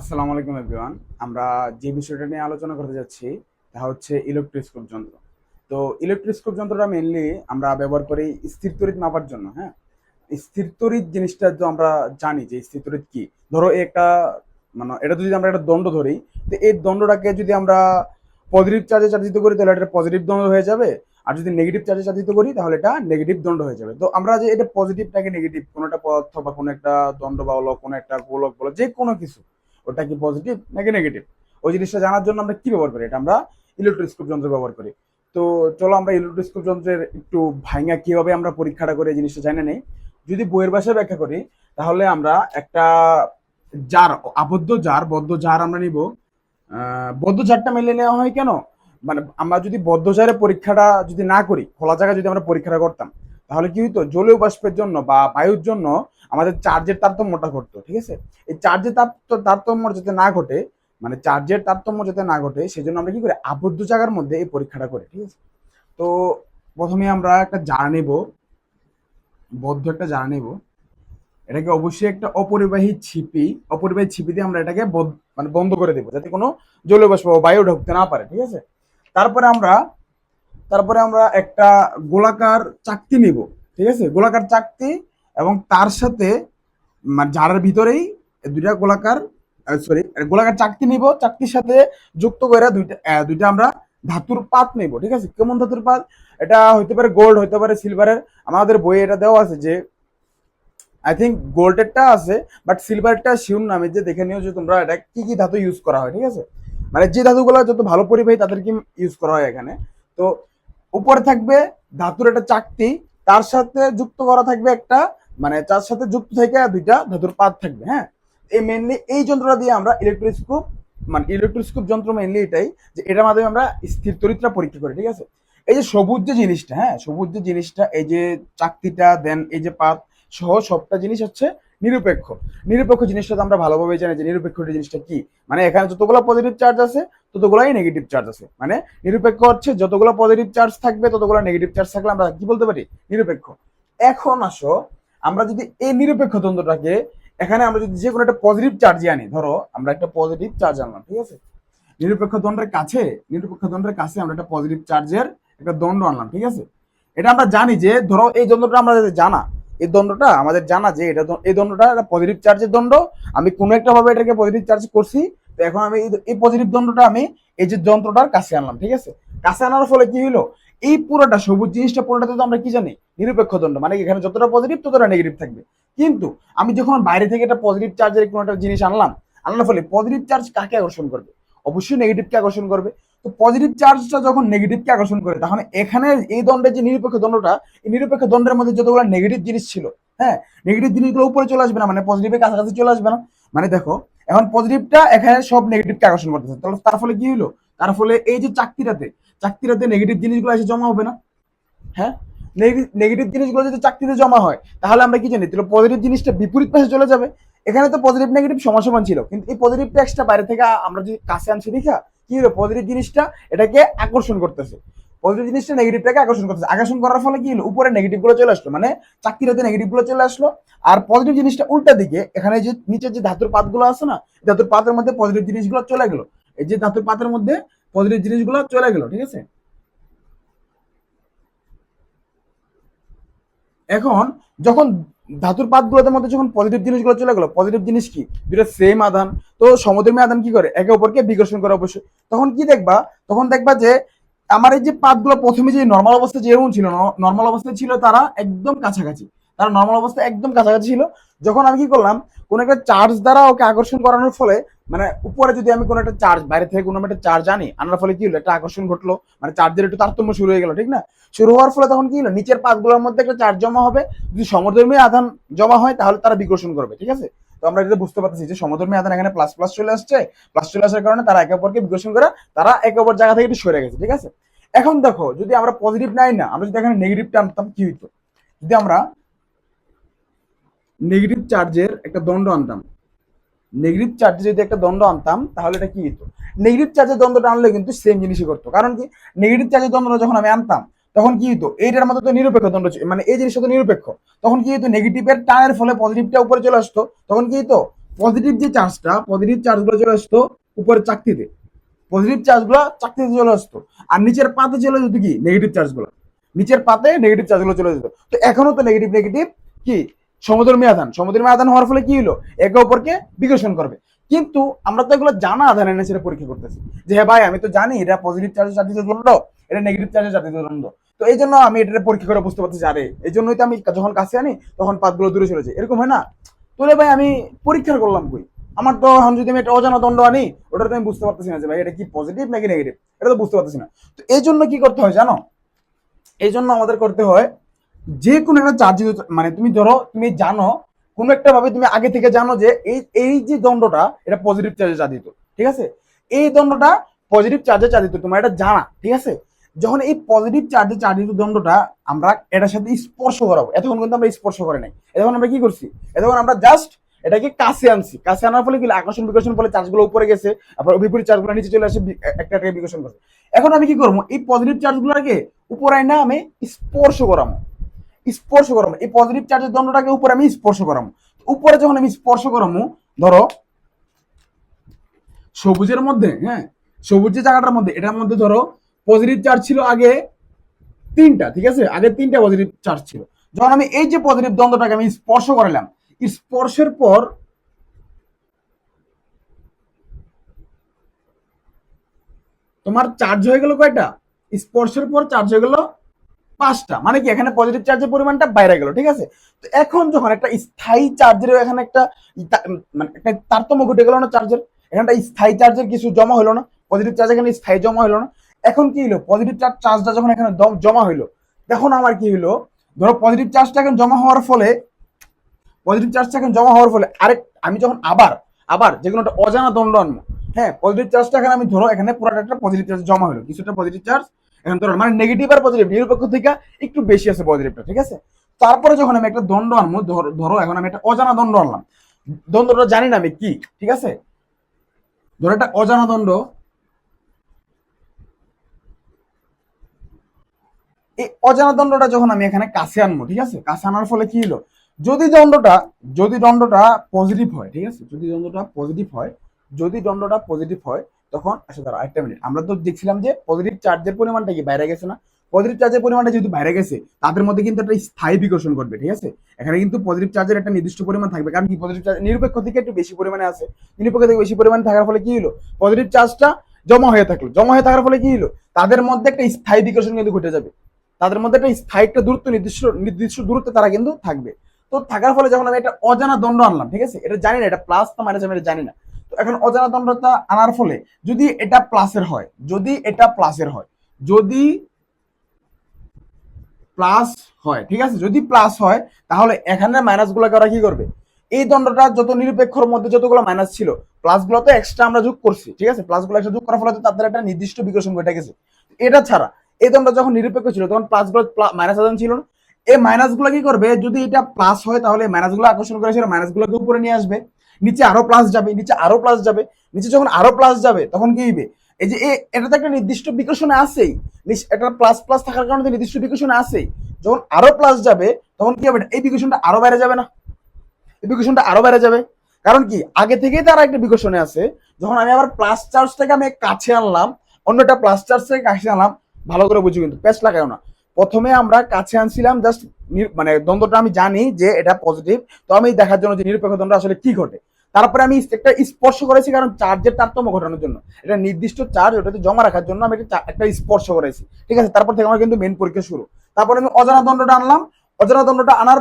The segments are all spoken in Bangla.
আসসালামু আলাইকুম এভরিওয়ান। আমরা যে বিষয়টা নিয়ে আলোচনা করতে যাচ্ছি তা হচ্ছে ইলেকট্রোস্কোপ যন্ত্র। তো ইলেকট্রোস্কোপ যন্ত্রটা মেইনলি আমরা ব্যবহার করি স্থির তড়িৎ মাপার জন্য। হ্যাঁ, স্থির তড়িৎ জিনিসটা তো আমরা জানি যে স্থির তড়িৎ কি। ধরো একটা মানে এটা যদি আমরা একটা দণ্ড ধরি, তো এই দণ্ডটাকে যদি আমরা পজিটিভ চার্জে চার্জিত করি তাহলে এটা পজিটিভ দণ্ড হয়ে যাবে। আর যদি নেগেটিভ চার্জে চার্জিত করি তাহলে এটা নেগেটিভ দণ্ড হয়ে যাবে। তো আমরা যে এটা পজিটিভ নাকি নেগেটিভ, কোনো একটা পদার্থ বা কোনো একটা দণ্ড বা বলো, কোনো একটা গোলক বলো, যে কোনো কিছু, ওটা কি পজিটিভ নাকি নেগেটিভ, ওই জিনিসটা জানার জন্য আমরা কি ব্যবহার করি? এটা আমরা ইলেকট্রোস্কোপ যন্ত্র ব্যবহার করি। তো চলো আমরা ইলেকট্রোস্কোপ যন্ত্রের একটু ভাঙা কিভাবে আমরা পরীক্ষাটা করে এই জিনিসটা জানে নেই। যদি বইয়ের ভাষায় ব্যাখ্যা করি তাহলে আমরা একটা জার, আবদ্ধ জার, বদ্ধ জার আমরা নিব। বদ্ধ জারটা মেলে নেওয়া হয় কেন? মানে আমরা যদি বদ্ধ জারে পরীক্ষাটা যদি না করি, খোলা জায়গায় যদি আমরা পরীক্ষাটা করতাম, তাহলে কি হইতো, জলীয় বাষ্পের জন্য বা বায়ুর জন্য আমাদের চার্জের তারতম্যটা ঘটতো। ঠিক আছে, এই চার্জের তারতম্য যাতে না ঘটে, মানে চার্জের তারতম্য যাতে না ঘটে, সেজন্য আমরা কি করি, আবদ্ধ জায়গার মধ্যে এই পরীক্ষাটা করি। ঠিক আছে, তো প্রথমে আমরা একটা জার নেব, বদ্ধ একটা জার নেব। এটাকে অবশ্যই একটা অপরিবাহী ছিপি দিয়ে আমরা এটাকে মানে বন্ধ করে দেবো, যাতে কোনো জলীয় বাষ্প বা বায়ু ঢুকতে না পারে। ঠিক আছে, তারপরে আমরা একটা গোলাকার চাকতি নিব। ঠিক আছে, গোলাকার চাকতি, এবং তার সাথে মানে জারের ভিতরেই দুইটা গোলাকার চাকতি নিব, চাকতির সাথে যুক্ত করে দুইটা আমরা ধাতুর পাত নেব। ঠিক আছে, কেমন ধাতুর পাত? এটা হইতে পারে গোল্ড, হইতে পারে সিলভারের। আমাদের বইয়ে এটা দেওয়া আছে যে আই থিঙ্ক গোল্ডেরটা আছে, বাট সিলভারটা শিউর নামে, যে দেখে নিও যে তোমরা এটা কি কি ধাতু ইউজ করা হয়। ঠিক আছে, মানে যে ধাতুগুলো যত ভালো পরিবাহী তাদেরকে ইউজ করা হয় এখানে। তো উপরে থাকবে ধাতুর একটা চাকতি, তার সাথে যুক্ত করা থাকবে একটা, মানে তার সাথে যুক্ত থেকে দুইটা ধাতুর পাত থাকবে। হ্যাঁ, এই মেনলি এই যন্ত্রটা দিয়ে আমরা ইলেকট্রোস্কোপ যন্ত্র মেনলি এটাই, যে এটার মাধ্যমে আমরা স্থির তড়িৎটা পরীক্ষা করি। ঠিক আছে, এই যে সবুজ যে জিনিসটা, হ্যাঁ সবুজ যে জিনিসটা, এই যে চাকতিটা, দেন এই যে পাত সহ সবটা জিনিস হচ্ছে নিরপেক্ষ। নিরপেক্ষ জিনিসটা তো আমরা ভালোভাবে জানি যে নিরপেক্ষ জিনিসটা কি। মানে এখানে যতগুলো পজিটিভ চার্জ আছে ততগুলাই নেগেটিভ চার্জ আছে। মানে নিরপেক্ষ হচ্ছে যতগুলো পজিটিভ চার্জ থাকবে ততগুলো নেগেটিভ চার্জ থাকলে আমরা কি বলতে পারি, নিরপেক্ষ। এখন আসো, আমরা যদি এই নিরপেক্ষ দ্বন্দ্বটাকে, এখানে আমরা যদি যে কোনো একটা পজিটিভ চার্জ আনি, ধরো আমরা একটা পজিটিভ চার্জ আনলাম। ঠিক আছে, নিরপেক্ষ দণ্ডের কাছে আমরা একটা পজিটিভ চার্জের একটা দণ্ড আনলাম। ঠিক আছে, এটা আমরা জানি যে, ধরো এই দণ্ডটা আমরা জানা, এই দণ্ডটা আমাদের জানা যে এটা, এই দণ্ডটা একটা পজিটিভ চার্জের দণ্ড। আমি কোনো একটা ভাবে এটাকে পজিটিভ চার্জ করছি, তো এখন আমি এই পজিটিভ দণ্ডটা আমি এই যে যন্ত্রটার কাছে আনলাম। ঠিক আছে, কাছে আনার ফলে কি হলো, এই পুরোটা সবুজ জিনিসটা পুরোটাতে তো আমরা কি জানি, নিরপেক্ষ দণ্ড, মানে এখানে যতটা পজিটিভ ততটা নেগেটিভ থাকবে। কিন্তু আমি যখন বাইরে থেকে একটা পজিটিভ চার্জের কোনো একটা জিনিস আনার ফলে পজিটিভ চার্জ কাকে আকর্ষণ করবে? অবশ্যই নেগেটিভকে আকর্ষণ করবে। তো পজিটিভ চার্জটা যখন নেগেটিভকে আকর্ষণ করে, তখন এখানে এই দণ্ডের যে নিরপেক্ষ দণ্ডটা, এই নিরপেক্ষ দণ্ডের মধ্যে যতগুলো নেগেটিভ জিনিস ছিল, হ্যাঁ, নেগেটিভ জিনিসগুলো উপরে চলে আসবে না, মানে পজিটিভের কাছাকাছি চলে আসবে না। মানে দেখো, এখন পজিটিভটা এখানে সব নেগেটিভকে আকর্ষণ করতেছে, তাহলে তার ফলে কি হলো, তার ফলে এই যে চাকতিটাতে নেগেটিভ জিনিসগুলো এসে জমা হবে না? হ্যাঁ, নেগেটিভ জিনিসগুলো যদি চাকতিতে জমা হয়, তাহলে আমরা কি জানি, তাহলে পজিটিভ জিনিসটা বিপরীত পাশে চলে যাবে। এখানে তো পজিটিভ নেগেটিভ সমান সমান ছিল, কিন্তু এই পজিটিভটা এক্সট্রা বাইরে থেকে আমরা যদি কাছে আনছি, দেখা কি হলো, পজিটিভ জিনিসটা এটাকে আকর্ষণ করতেছে, পজিটিভ জিনিসটা নেগেটিভটাকে আকর্ষণ করতেছে। আকর্ষণ করার ফলে কি হলো, উপরে নেগেটিভ গুলো চলে আসলো, মানে চাকতিটাতে নেগেটিভ গুলো চলে আসলো। আর পজিটিভ জিনিসটা উল্টা দিকে, এখানে যে নিচের যে ধাতুর পাতগুলো আছে না, ধাতুর পাতের মধ্যে পজিটিভ জিনিসগুলো চলে গেলো। এই যে ধাতুর পাতের মধ্যে পজিটিভ জিনিসগুলো চলে গেলো। ঠিক আছে, এখন যখন ধাতুর পাতগুলোর মধ্যে যখন পজিটিভ জিনিসগুলো চলে গেলো, পজিটিভ জিনিস কি, দুটো সেম আধান, তো সমধর্মী আধান কি করে, একে অপরকে বিকর্ষণ করে অবশ্যই। তখন কি দেখবা, তখন দেখবা যে আমার এই যে পাতগুলো প্রথমে যে নর্মাল অবস্থা যেমন ছিল, নর্মাল অবস্থায় ছিল তারা একদম কাছাকাছি, তারা নর্মাল অবস্থা একদম কাছাকাছি ছিল। যখন আমি কি করলাম, কোনো একটা চার্জ দ্বারা ওকে আকর্ষণ করানোর ফলে, মানে উপরে যদি আমি কোনো একটা চার্জ, বাইরে থেকে কোনো একটা চার্জ আনি, আনার ফলে কি হলো, একটা আকর্ষণ ঘটলো, মানে চার্জের একটু তারতম্য শুরু হয়ে গেল। ঠিক না, শুরু হওয়ার ফলে তখন কি হলো, নিচের পাতগুলোর মধ্যে একটা চার্জ জমা হবে। যদি সমধর্মী আধান জমা হয় তাহলে তারা বিকর্ষণ করবে। ঠিক আছে, তো আমরা এটা বুঝতে পারতেছি যে সমধর্মী আধান এখানে প্লাস প্লাস চলে আসছে, প্লাস চলে আসার কারণে তারা একে অপরকে বিকর্ষণ করে, তারা একে অপর জায়গা থেকে একটু সরে গেছে। ঠিক আছে, এখন দেখো, যদি আমরা পজিটিভ নাই না, আমরা যদি এখানে নেগেটিভটা আনতাম কি হইতো, যদি আমরা নেগেটিভ চার্জের একটা দণ্ড আনতাম, নেগেটিভ চার্জে যদি একটা দ্বন্দ্ব আনতাম, তাহলে এটা কি হতো, নেগেটিভ চার্জের দ্বন্দ্বটা আনলে কিন্তু সেম জিনিসই করতো। কারণ কি, নেগেটিভ চার্জের দ্বন্দ্বটা যখন আমি আনতাম, তখন কি হতো, এইটার মধ্যে তো নিরপেক্ষ দ্বন্দ্ব মানে এই জিনিসটা তো নিরপেক্ষ, তখন কি হতো, নেগেটিভের টানের ফলে পজিটিভটা উপরে চলে আসতো, তখন কি হতো, পজিটিভ যে চার্জটা, পজিটিভ চার্জগুলো চলে আসতো উপরের চাকতিতে, পজিটিভ চার্জগুলো চাকতিতে চলে আসতো, আর নিচের পাতে চলে যেত কি নেগেটিভ চার্জগুলো, নিচের পাতে নেগেটিভ চার্জগুলো চলে যেত। তো এখনো তো নেগেটিভ নেগেটিভ কি সমুদ্রমী আধান, সমুদ্রমী আধান হওয়ার ফলে কি হলো, একে অপরকে বিকর্ষণ করবে। কিন্তু আমরা তো এগুলো জানা আধান এনে সেটা পরীক্ষা করতেছি যে হ্যাঁ ভাই আমি তো জানি এটা পজিটিভ চার্জের চাতিত দণ্ড, এটা নেগেটিভ চার্জের চাতিত দণ্ড। তো এই জন্য আমি এটা পরীক্ষা করে বুঝতে পারছি আরে এই জন্যই তো আমি যখন কাছে আনি তখন পাতগুলো দূরে চলে যায়, এরকম হয় না? তোরে ভাই আমি পরীক্ষা করলাম কই, আমার তো এখন যদি আমি একটা অজানা দণ্ড আনি ওটা তো আমি বুঝতে পারতেছি না যে ভাই এটা কি পজিটিভ নাকি নেগেটিভ, এটা তো বুঝতে পারতেছি না। তো এই জন্য কি করতে হয় জানো, এই জন্য আমাদের করতে হয় যে কোনো একটা চার্জ, মানে তুমি ধরো তুমি জানো কোনো একটা ভাবে তুমি আগে থেকে জানো যে এই এই যে দণ্ডটা এটা পজিটিভ চার্জে চালিত, ঠিক আছে, এই দণ্ডটা পজিটিভ চার্জে চালিত, তোমার এটা জানা, ঠিক আছে। যখন এই পজিটিভ চার্জে চালিত দণ্ডটা আমরা এটার সাথে স্পর্শ করাবো, এতক্ষণ কিন্তু আমরা স্পর্শ করে নাই, এতক্ষণ আমরা কি করছি, এতক্ষণ আমরা জাস্ট এটাকে কাছে আনছি, কাছে আনার ফলে কি আকর্ষণ বিকর্ষণ ফলে চার্জগুলো উপরে গেছে, আবার বিপরীত চার্জগুলো নিচে চলে আসে, একটা একটা বিকর্ষণ করছে। এখন আমি কি করবো, এই পজিটিভ চার্জগুলোকে উপরে না আমি স্পর্শ করাবো, স্পর্শ করাবো এই পজিটিভ চার্জের দণ্ডটাকে উপরে আমি স্পর্শ করাবো। উপরে যখন আমি স্পর্শ করাবো, ধরো সবুজের মধ্যে, হ্যাঁ সবুজ যে জায়গাটার মধ্যে, এটার মধ্যে ধরো পজিটিভ চার্জ ছিল আগে তিনটা, ঠিক আছে, আগে তিনটা পজিটিভ চার্জ ছিল। যখন আমি এই যে পজিটিভ দ্বন্দ্বটাকে আমি স্পর্শ করালাম, স্পর্শের পর তোমার চার্জ হয়ে গেল কয়টা, স্পর্শের পর চার্জ হয়ে গেল পাঁচটা, মানে কি এখানে পজিটিভ চার্জের পরিমাণটা বাইরে গেল, ঠিক আছে। তো এখন যখন একটা স্থায়ী চার্জের এখানে একটা মানে একটা তারতম্য ঘটে গেল না চার্জের, এখানটা স্থায়ী চার্জের কিছু জমা হলো না, পজিটিভ চার্জ এখানে স্থায়ী জমা হলো না। এখন কি হলো, পজিটিভ চার্জটা যখন এখানে জমা হইলো, তখন আমার কি হলো, ধরো পজিটিভ চার্জটা এখন জমা হওয়ার ফলে, পজিটিভ চার্জটা এখন জমা হওয়ার ফলে আরেক আমি যখন আবার আবার যে কোনো একটা অজানা দণ্ড আনবো, হ্যাঁ পজিটিভ চার্জটা এখানে আমি ধরো এখানে পুরোটা একটা পজিটিভ চার্জ জমা হলো, কিছুটা পজিটিভ চার্জ এখন ধরো মানে নেগেটিভ আর পজিটিভ নিরপেক্ষ থেকে একটু বেশি আছে পজিটিভটা, ঠিক আছে। তারপরে যখন আমি একটা দণ্ড আনবো, ধরো এখন আমি একটা অজানা দণ্ড আনলাম, দ্বন্দ্বটা জানি না আমি কি, ঠিক আছে, ধরো একটা অজানা দণ্ড, এই অজানা দণ্ডটা যখন আমি এখানে কাছে আনবো, ঠিক আছে, কাছে আনার ফলে কি হলো, যদি দণ্ডটা যদি দণ্ডটা পজিটিভ হয়, ঠিক আছে, যদি দণ্ডটা পজিটিভ হয়, যদি দণ্ডটা পজিটিভ হয় তখন আচ্ছা দাঁড়া একটা মিনিট, আমরা তো দেখছিলাম যে পজিটিভ চার্জের পরিমাণটা কি বাইরে গেছে না, পজিটিভ চার্জের পরিমাণটা যেহেতু বাইরে গেছে তাদের মধ্যে কিন্তু একটা স্থায়ী বিকর্ষণ ঘটবে, ঠিক আছে। এখানে কিন্তু পজিটিভ চার্জের একটা নির্দিষ্ট পরিমাণ থাকবে, কারণ কি পজিটিভ চার্জ নিরপেক্ষ থেকে একটু বেশি পরিমাণে আছে, নিরপেক্ষ থেকে বেশি পরিমাণে থাকার ফলে কি হলো, পজিটিভ চার্জটা জমা হয়ে থাকলো, জমা হয়ে থাকার ফলে কি হলো, তাদের মধ্যে একটা স্থায়ী বিকর্ষণ কিন্তু ঘটে যাবে, তাদের মধ্যে একটা স্থায়ী একটা দূরত্ব নির্দিষ্ট নির্দিষ্ট দূরত্বে তারা কিন্তু থাকবে। তো থাকার ফলে যখন আমি একটা অজানা দণ্ড আনলাম, ঠিক আছে, এটা জানি না এটা প্লাস না মাইনাস আমি এটা জানি না, তো এখন অজানা দণ্ডটা আনার ফলে যদি এটা প্লাসের হয়, যদি এটা প্লাসের হয়, যদি প্লাস হয়, ঠিক আছে, যদি প্লাস হয় তাহলে এখানে মাইনাস গুলোকে ওরা কি করবে, এই দণ্ডটা যত নিরপেক্ষর মধ্যে যতগুলো মাইনাস ছিল প্লাস গুলো তো এক্সট্রা আমরা যোগ করছি, ঠিক আছে, প্লাস গুলো এক্সট্রা যোগ করার ফলে তাদের একটা নির্দিষ্ট বিকর্ষণ ঘটে গেছে। এটা ছাড়া এই দণ্ড যখন নিরপেক্ষ ছিল তখন প্লাস গুলো মাইনাস আদান ছিল না, এই মাইনাস গুলো কি করবে, যদি এটা প্লাস হয় তাহলে মাইনাস গুলো আকর্ষণ করেছিল, মাইনাস গুলোকে উপরে নিয়ে আসবে, নিচে আরো প্লাস যাবে, নিচে আরো প্লাস যাবে, নিচে যখন আরো প্লাস যাবে তখন কি হবে, এই যে এটা তো একটা নির্দিষ্ট বিকর্ষণে আছেই, এটা প্লাস প্লাস থাকার কারণে নির্দিষ্ট বিকর্ষণে আছেই, যখন আরো প্লাস যাবে তখন কি হবে, এই বিকর্ষণটা আরো বাইরে যাবে না, এই বিকর্ষণটা আরো বাইরে যাবে, কারণ কি আগে থেকেই তারা একটা বিকর্ষণে আছে। যখন আমি আবার প্লাস চার্জটাকে আমি কাছে আনলাম, অন্যটা প্লাস চার্জ থেকে কাছে আনলাম, ভালো করে বুঝি কিন্তু প্যাচ লাগাও না, প্রথমে আমরা কাছে আনছিলাম জাস্ট মানে দ্বন্দ্বটা আমি জানি যে এটা পজিটিভ, তো আমি দেখার জন্য যে নিরপেক্ষ দ্বন্দ্ব আসলে কি ঘটে, তারপরে আমি একটা স্পর্শ করেছি কারণ চার্জের তারতম্য ঘটানোর জন্য, এটা নির্দিষ্ট চার্জ ওটাতে জমা রাখার জন্য আমি একটা স্পর্শ করেছি, ঠিক আছে। তারপর থেকে আমার কিন্তু মেন পরীক্ষা শুরু, তারপরে আমি অজানা দণ্ডটা আনলাম, অজানা দণ্ডটা আনার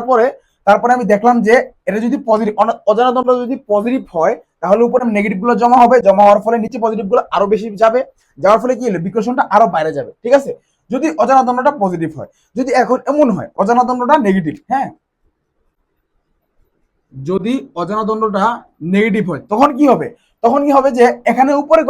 পরে তারপরে আমি দেখলাম যে এটা যদি পজিটিভ, অজানা দণ্ড যদি পজিটিভ হয় তাহলে উপরে নেগেটিভ গুলো জমা হবে, জমা হওয়ার ফলে নিচে পজিটিভ গুলো আরো বেশি যাবে, যাওয়ার ফলে কি হলো বিকর্ষণটা আরো বাইরে যাবে, ঠিক আছে, যদি অজানা দণ্ডটা পজিটিভ হয়। যদি এখন এমন হয় অজানা দণ্ডটা নেগেটিভ, হ্যাঁ যদি অজানা দণ্ডটা নেগেটিভ হয় তখন কি হবে, তখন কি হবে যে এখানে উপরে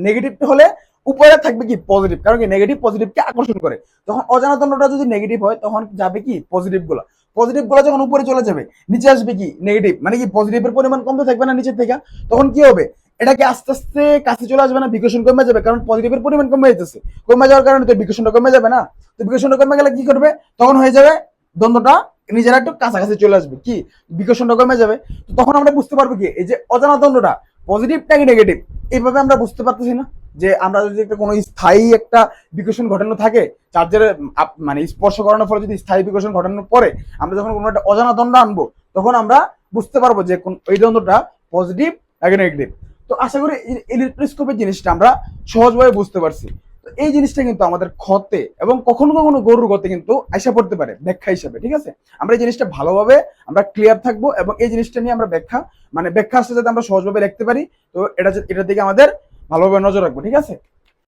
নেগেটিভ হলে উপরে থাকবে কি পজিটিভ, কারণ কি নেগেটিভ পজিটিভকে আকর্ষণ করে, তখন অজানা দণ্ডটা যদি নেগেটিভ হয় তখন যাবে কি পজিটিভ গুলো, পজিটিভ গুলো যখন উপরে চলে যাবে নিচে আসবে কি নেগেটিভ, মানে কি পজিটিভের পরিমাণ কমতে থাকবে না নিচের থেকে, তখন কি হবে এটাকে আস্তে আস্তে কাছে চলে আসবে না, বিকর্ষণ কমে যাবে, কারণ পজিটিভের পরিমাণ কমে যেতেছে, কমে যাওয়ার কারণে তো বিকর্ষণটা কমে যাবে না, তো বিকর্ষণটা কমে গেলে কি করবে, তখন হয়ে যাবে দ্বন্দ্বটা নিজেরা একটু কাছাকাছি চলে আসবে, কি বিকর্ষণটা কমে যাবে। তো তখন আমরা বুঝতে পারবো কি এই যে অজানা দ্বন্দ্বটা পজিটিভ নাকি নেগেটিভ, এইভাবে আমরা বুঝতে পারতেছি না যে আমরা যদি একটা কোনো স্থায়ী একটা বিকর্ষণ ঘটানো থাকে চার্জের মানে স্পর্শ করানোর ফলে যদি স্থায়ী বিকর্ষণ ঘটানোর পরে আমরা যখন কোনো একটা অজানা দ্বন্দ্ব আনবো তখন আমরা বুঝতে পারবো যে কোন ওই দ্বন্দ্বটা পজিটিভ নাকি নেগেটিভ। তো আশা করি ইলেকট্রোস্কোপের জিনিসটা আমরা সহজভাবে বুঝতে পারছি। তো এই জিনিসটা কিন্তু আমাদের ক্ষতে এবং কখনো কখনো গরুর গতে কিন্তু আইসা পড়তে পারে ব্যাখ্যা হিসাবে, ঠিক আছে। আমরা এই জিনিসটা ভালোভাবে আমরা ক্লিয়ার থাকবো এবং এই জিনিসটা নিয়ে আমরা ব্যাখ্যা আসলে যাতে আমরা সহজভাবে লিখতে পারি। তো এটার দিকে আমাদের ভালোভাবে নজর রাখবো, ঠিক আছে।